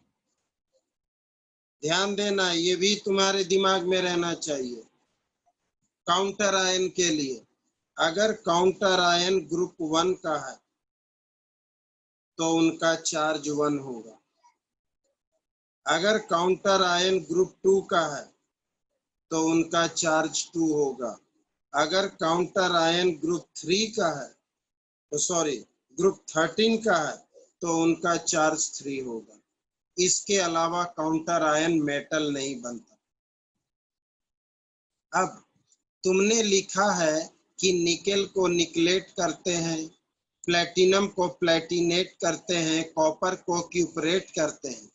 ध्यान देना, ये भी तुम्हारे दिमाग में रहना चाहिए। काउंटर आयन के लिए, अगर काउंटर आयन ग्रुप 1 का है तो उनका चार्ज 1 होगा। अगर काउंटर आयन ग्रुप 2 का है तो उनका चार्ज 2 होगा। अगर काउंटर आयन ग्रुप 3 का है, तो सॉरी, ग्रुप 13 का है, तो उनका चार्ज 3 होगा। इसके अलावा काउंटर आयन मेटल नहीं बनता। अब तुमने लिखा है कि निकेल को निकलेट करते हैं, प्लेटिनम को प्लेटिनेट करते हैं, कॉपर को क्यूपरेट करते हैं,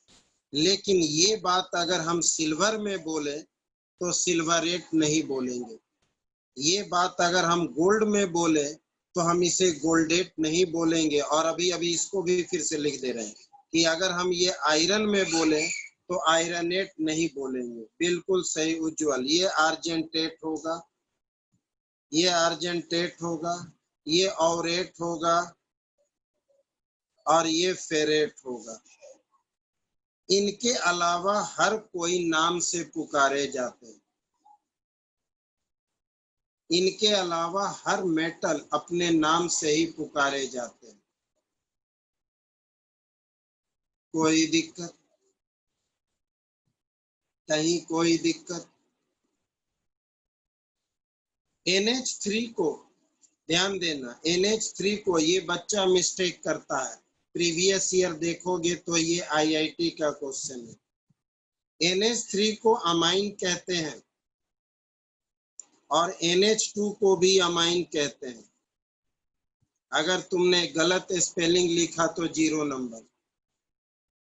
लेकिन ये बात अगर हम सिल्वर में बोले तो सिल्वरेट नहीं बोलेंगे। ये बात अगर हम गोल्ड में बोले तो हम इसे गोल्डेट नहीं बोलेंगे। और अभी इसको भी फिर से लिख दे रहे हैं कि अगर हम ये आयरन में बोले तो आयरनेट नहीं बोलेंगे। बिल्कुल सही उज्जवल, ये आर्जेंटेट होगा, ये ऑरेट होगा और ये फेरेट होगा। इनके अलावा हर कोई नाम से पुकारे जाते हैं। इनके अलावा हर मेटल अपने नाम से ही पुकारे जाते हैं। कोई दिक्कत? कहीं कोई दिक्कत? NH3 को ध्यान देना, NH3 को ये बच्चा मिस्टेक करता है। प्रीवियस ईयर देखोगे तो ये IIT का क्वेश्चन है। NH3 को अमाइन कहते हैं और NH2 को भी अमाइन कहते हैं। अगर तुमने गलत स्पेलिंग लिखा तो 0 नंबर।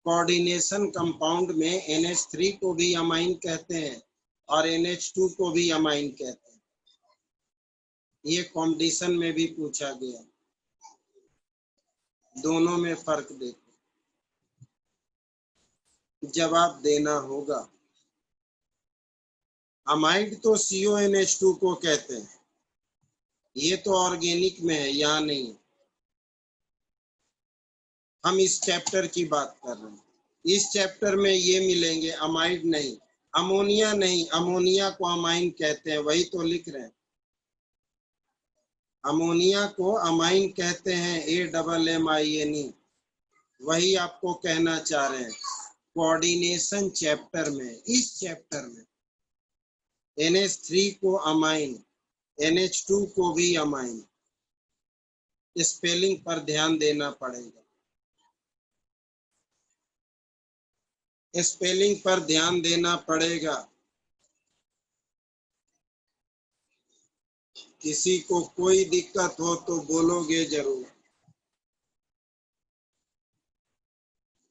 कोऑर्डिनेशन कंपाउंड में NH3 को भी अमाइन कहते हैं और NH2 को भी अमाइन कहते हैं। ये कंपटीशन में भी पूछा गया। दोनों में फर्क देखो, जवाब देना होगा। अमाइड तो CONH2 को कहते हैं, ये तो ऑर्गेनिक में है, यहाँ नहीं। हम इस चैप्टर की बात कर रहे हैं। इस चैप्टर में ये मिलेंगे, अमाइड नहीं, अमोनिया नहीं, अमोनिया को अमाइन कहते हैं, वही तो लिख रहे हैं। अमोनिया को अमाइन कहते हैं, AMMINE, वही आपको कहना चाह रहे हैं। कोऑर्डिनेशन चैप्टर में, इस चैप्टर में NH3 को अमाइन, NH2 को भी अमाइन। स्पेलिंग पर ध्यान देना पड़ेगा, स्पेलिंग पर ध्यान देना पड़ेगा। किसी को कोई दिक्कत हो तो बोलोगे जरूर,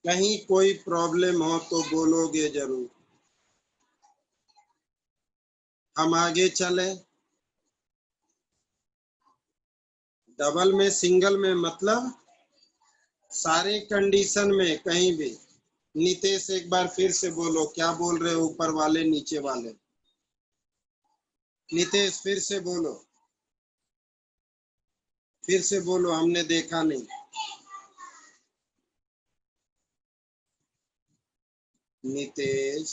कहीं कोई प्रॉब्लम हो तो बोलोगे जरूर। हम आगे चले। डबल में, सिंगल में मतलब सारे कंडीशन में कहीं भी। नितेश एक बार फिर से बोलो, क्या बोल रहे हो ऊपर वाले नीचे वाले? नितेश फिर से बोलो, फिर से बोलो, हमने देखा नहीं। नितेश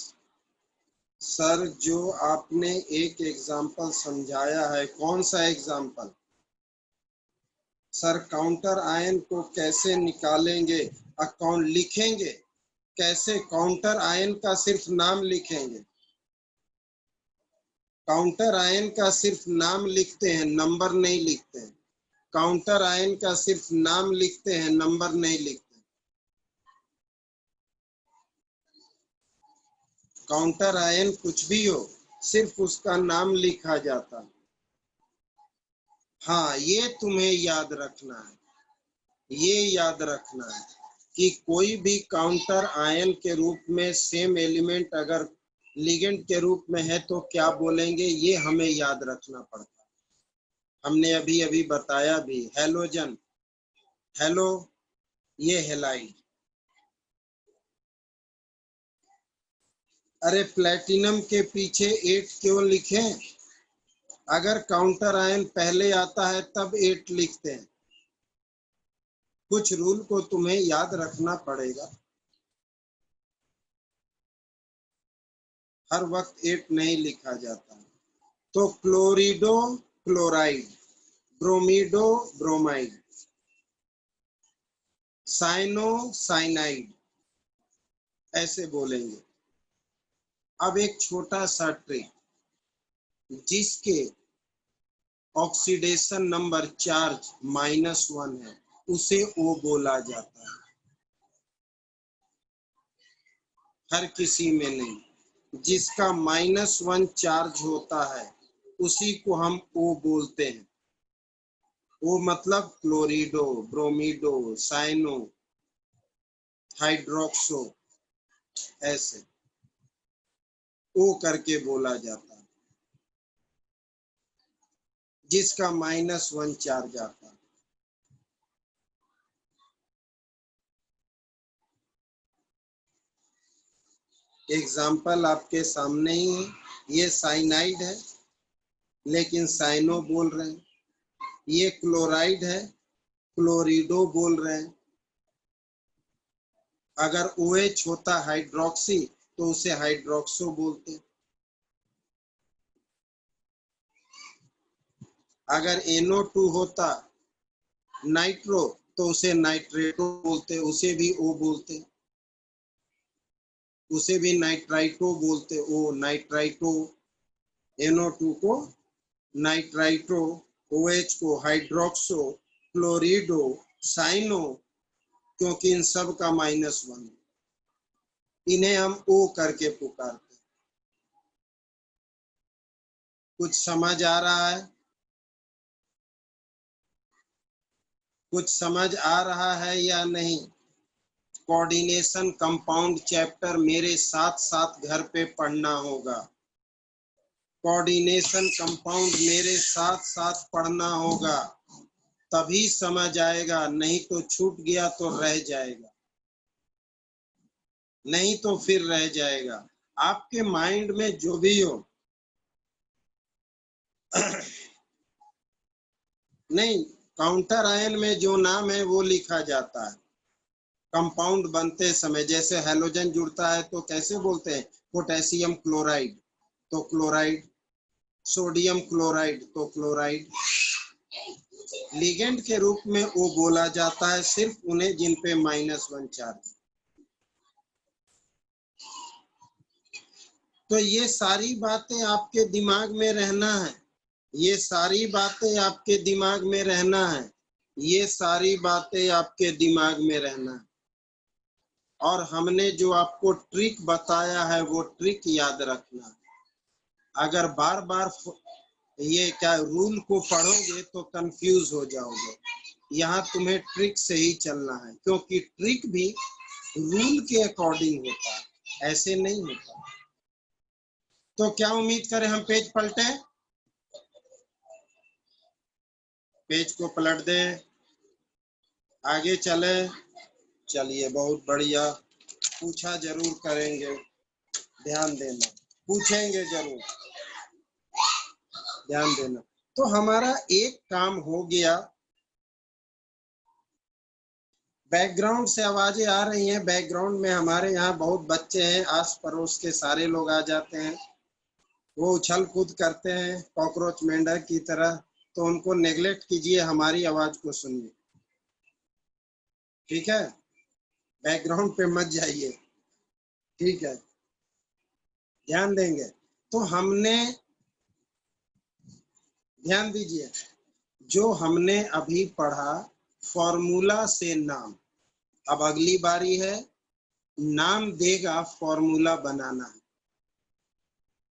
सर, जो आपने एक एग्जाम्पल समझाया है, कौन सा एग्जाम्पल? सर काउंटर आयन को कैसे निकालेंगे, अकाउंट लिखेंगे कैसे? काउंटर आयन का सिर्फ नाम लिखेंगे, काउंटर आयन का सिर्फ नाम लिखते हैं, नंबर नहीं लिखते हैं। काउंटर आयन का सिर्फ नाम लिखते हैं, नंबर नहीं लिखते। काउंटर आयन कुछ भी हो, सिर्फ उसका नाम लिखा जाता है। हाँ, ये तुम्हें याद रखना है, ये याद रखना है कि कोई भी काउंटर आयन के रूप में सेम एलिमेंट अगर लिगेंड के रूप में है तो क्या बोलेंगे, ये हमें याद रखना पड़ता है। हमने अभी अभी बताया भी, हेलोजन, हेलो, ये हेलाइड। अरे प्लेटिनम के पीछे 8 क्यों लिखें? अगर काउंटर आयन पहले आता है तब 8 लिखते हैं। कुछ रूल को तुम्हें याद रखना पड़ेगा, हर वक्त 8 नहीं लिखा जाता। तो क्लोरिडो क्लोराइड, ब्रोमीडो ब्रोमाइड, साइनो साइनाइड, ऐसे बोलेंगे। अब एक छोटा सा ट्रिक, जिसके ऑक्सीडेशन नंबर चार्ज -1 है उसे O बोला जाता है, हर किसी में नहीं। जिसका -1 चार्ज होता है उसी को हम O बोलते हैं। O मतलब क्लोरिडो, ब्रोमीडो, साइनो, हाइड्रोक्सो, ऐसे O करके बोला जाता है, जिसका -1 चार्ज आता है। एग्जाम्पल आपके सामने ही है, ये साइनाइड है लेकिन साइनो बोल रहे हैं। ये क्लोराइड है, क्लोरिडो बोल रहे हैं। अगर OH होता हाइड्रोक्सी तो उसे हाइड्रोक्सो बोलते हैं। अगर NO2 होता नाइट्रो तो उसे नाइट्रेटो बोलते, उसे भी O बोलते, उसे भी नाइट्राइटो बोलते, O नाइट्राइटो। NO2 को नाइट्राइटो, OH को हाइड्रोक्सो, क्लोरिडो, साइनो, क्योंकि इन सब का -1, इन्हें हम O करके पुकारते। कुछ समझ आ रहा है? कुछ समझ आ रहा है या नहीं? कोऑर्डिनेशन कंपाउंड चैप्टर मेरे साथ साथ घर पे पढ़ना होगा। कोऑर्डिनेशन कंपाउंड मेरे साथ साथ पढ़ना होगा, तभी समझ आएगा, नहीं तो छूट गया तो रह जाएगा, नहीं तो फिर रह जाएगा। आपके माइंड में जो भी हो नहीं, काउंटर आयन में जो नाम है वो लिखा जाता है कंपाउंड बनते समय। जैसे हैलोजन जुड़ता है तो कैसे बोलते हैं, पोटेशियम क्लोराइड तो क्लोराइड, सोडियम क्लोराइड तो क्लोराइड। लिगेंड के रूप में वो बोला जाता है सिर्फ उन्हें जिन पे -1 चार्ज। तो ये सारी बातें आपके दिमाग में रहना है, ये सारी बातें आपके दिमाग में रहना है, ये सारी बातें आपके दिमाग में रहना है। और हमने जो आपको ट्रिक बताया है वो ट्रिक याद रखना। अगर बार बार ये क्या रूल को पढ़ोगे तो कंफ्यूज हो जाओगे। यहाँ तुम्हें ट्रिक से ही चलना है, क्योंकि ट्रिक भी रूल के अकॉर्डिंग होता है, ऐसे नहीं होता। तो क्या उम्मीद करें, हम पेज पलटे, पेज को पलट दें, आगे चले। चलिए, बहुत बढ़िया। पूछा जरूर करेंगे, ध्यान देना, पूछेंगे जरूर, ध्यान देना। तो हमारा एक काम हो गया। बैकग्राउंड से आवाजें आ रही हैं, बैकग्राउंड में हमारे यहाँ बहुत बच्चे हैं, आस पड़ोस के सारे लोग आ जाते हैं, वो उछल कूद करते हैं कॉकरोच मेंढक की तरह, तो उनको नेग्लेक्ट कीजिए, हमारी आवाज को सुनिए, ठीक है? बैकग्राउंड पे मत जाइए, ठीक है? ध्यान देंगे। तो हमने, ध्यान दीजिए, जो हमने अभी पढ़ा फॉर्मूला से नाम, अब अगली बारी है नाम देगा फॉर्मूला बनाना है,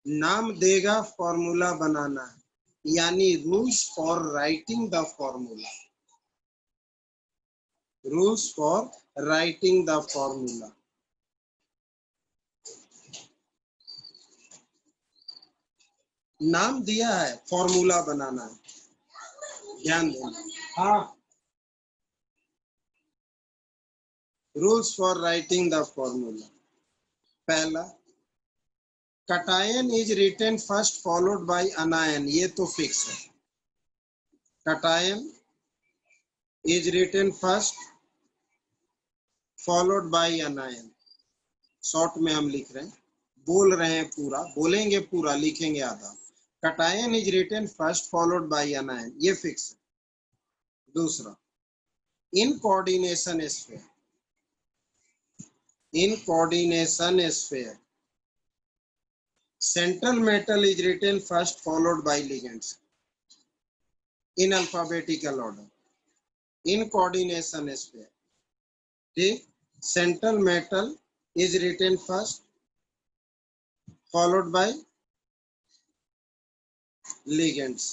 नाम देगा फॉर्मूला बनाना है, यानी rules for writing the formula, rules for writing the formula. नाम दिया है, फॉर्मूला बनाना है, ध्यान देना। हाँ, rules for writing the formula. पहला, cation is written first followed by anion, ये तो फिक्स है। Cation is written first followed by anion, short में हम लिख रहे हैं, बोल रहे हैं पूरा, बोलेंगे पूरा, लिखेंगे आधा। Cation is written first followed by anion, ये फिक्स है। दूसरा, in coordination sphere, in coordination sphere central metal is written first followed by ligands in alphabetical order in coordination sphere, ठीक? central metal is written first followed by ligands।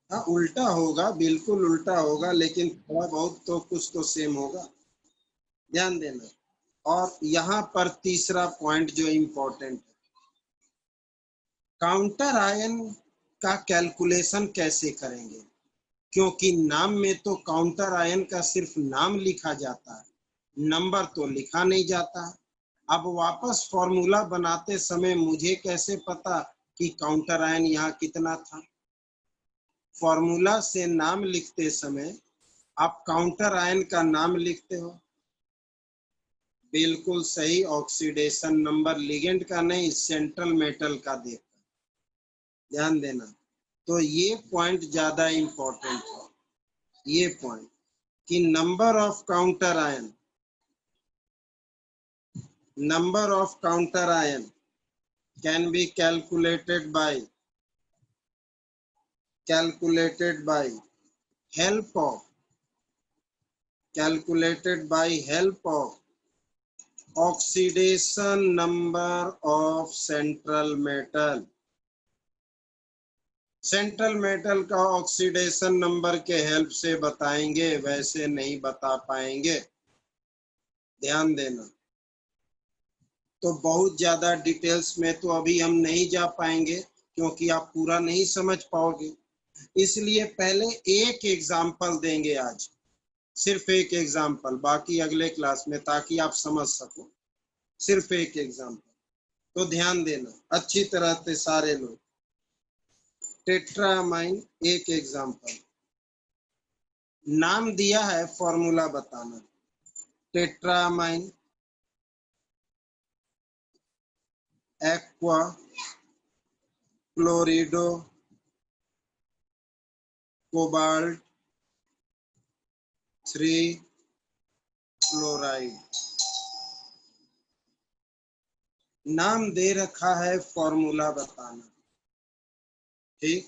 हाँ, उल्टा होगा, बिल्कुल उल्टा होगा, लेकिन थोड़ा बहुत तो कुछ तो सेम होगा, ध्यान देना। और यहाँ पर तीसरा पॉइंट जो इम्पोर्टेंट है, काउंटर आयन का कैलकुलेशन कैसे करेंगे, क्योंकि नाम में तो काउंटर आयन का सिर्फ नाम लिखा जाता है, नंबर तो लिखा नहीं जाता। अब वापस फॉर्मूला बनाते समय मुझे कैसे पता कि काउंटर आयन यहाँ कितना था? फॉर्मूला से नाम लिखते समय आप काउंटर आयन का नाम लिखते हो, बिल्कुल सही, ऑक्सीडेशन नंबर लिगेंड का नहीं, सेंट्रल मेटल का देता, ध्यान देना। तो ये पॉइंट ज्यादा इंपॉर्टेंट है, ये पॉइंट कि number of counter ion, number of counter ion can be calculated by help of oxidation number of central metal। Central metal का ऑक्सीडेशन नंबर के हेल्प से बताएंगे, वैसे नहीं बता पाएंगे, ध्यान देना। तो बहुत ज्यादा डिटेल्स में तो अभी हम नहीं जा पाएंगे, क्योंकि आप पूरा नहीं समझ पाओगे, इसलिए पहले एक एग्जाम्पल देंगे आज, सिर्फ एक एग्जाम्पल, बाकी अगले क्लास में, ताकि आप समझ सको, सिर्फ एक एग्जाम्पल। तो ध्यान देना अच्छी तरह से सारे लोग। टेट्रामाइन एक एग्जांपल, नाम दिया है, फॉर्मूला बताना। टेट्रामाइन, एक्वा, क्लोरिडो, कोबाल्ट 3 क्लोराइड। नाम दे रखा है, फॉर्मूला बताना। ठीक,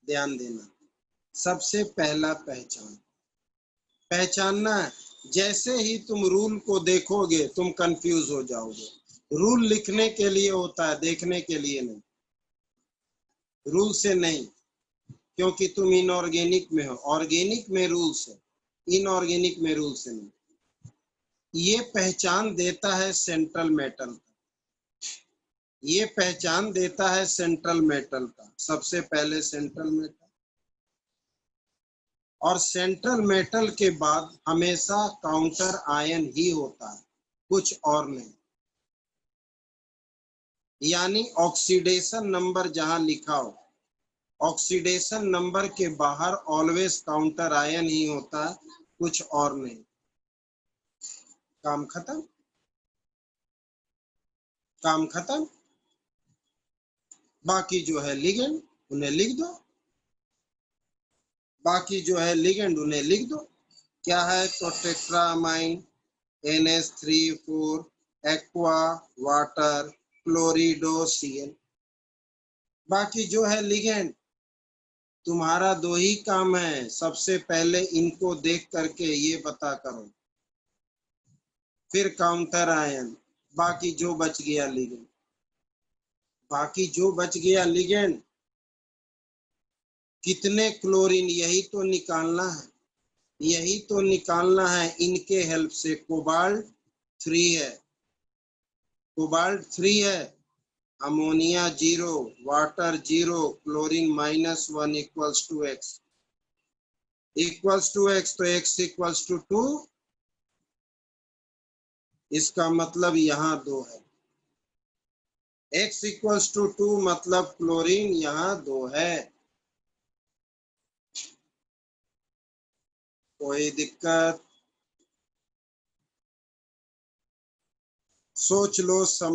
ध्यान देना। सबसे पहला पहचानना है। जैसे ही तुम रूल को देखोगे तुम कंफ्यूज हो जाओगे। रूल लिखने के लिए होता है, देखने के लिए नहीं। रूल से नहीं, क्योंकि तुम इनऑर्गेनिक में हो। ऑर्गेनिक में रूल्स है, इनऑर्गेनिक में रूल्स नहीं। ये पहचान देता है सेंट्रल मेटल का, ये पहचान देता है सेंट्रल मेटल का। सबसे पहले सेंट्रल मेटल, और सेंट्रल मेटल के बाद हमेशा काउंटर आयन ही होता है, कुछ और नहीं। यानी ऑक्सीडेशन नंबर जहां लिखा हो, ऑक्सीडेशन नंबर के बाहर ऑलवेज काउंटर आयन ही होता है, कुछ और नहीं। काम खत्म, काम खत्म। बाकी जो है लिगेंड, उन्हें लिख दो। बाकी जो है लिगेंड, उन्हें लिख दो। क्या है तो टेट्रामाइन, NH3 4, एक्वा वाटर, क्लोरिडो Cl। बाकी जो है लिगेंड, तुम्हारा दो ही काम है। सबसे पहले इनको देख करके ये पता करो, फिर काउंटर आयन, बाकी जो बच गया लिगेंड। बाकी जो बच गया लिगेंड, कितने क्लोरीन, यही तो निकालना है, यही तो निकालना है। इनके हेल्प से कोबाल्ट 3 है, कोबाल्ट 3 है, ammonia 0, water 0, chlorine -1 equals to x, equals to x, तो x इक्वल्स टू 2। इसका मतलब यहाँ 2 है। x इक्वल्स टू 2 मतलब क्लोरीन यहाँ 2 है। कोई दिक्कत? सोच लो, समझ